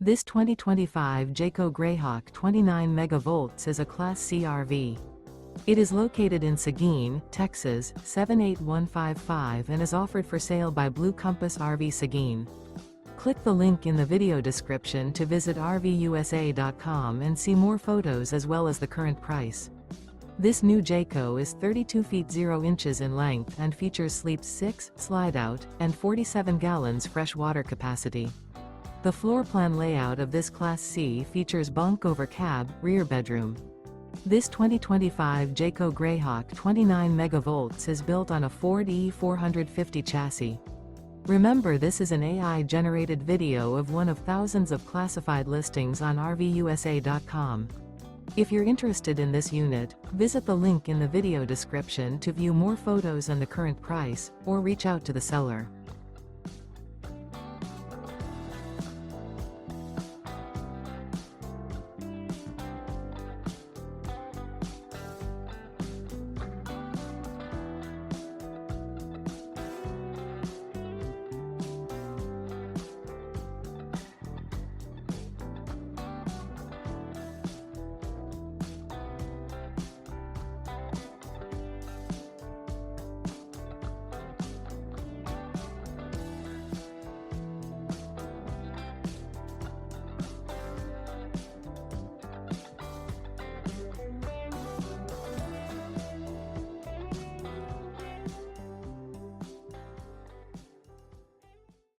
This 2025 Jayco Greyhawk 29MV is a Class C RV. It is located in Seguin, Texas, 78155 and is offered for sale by Blue Compass RV Seguin. Click the link in the video description to visit RVUSA.com and see more photos as well as the current price. This new Jayco is 32 feet 0 inches in length and features sleeps 6, Slideout, and 47 gallons fresh water capacity. The floor plan layout of this Class C features bunk over cab, rear bedroom. This 2025 Jayco Greyhawk 29MV is built on a Ford E450 chassis. Remember, this is an AI-generated video of one of thousands of classified listings on RVUSA.com. If you're interested in this unit, visit the link in the video description to view more photos and the current price, or reach out to the seller.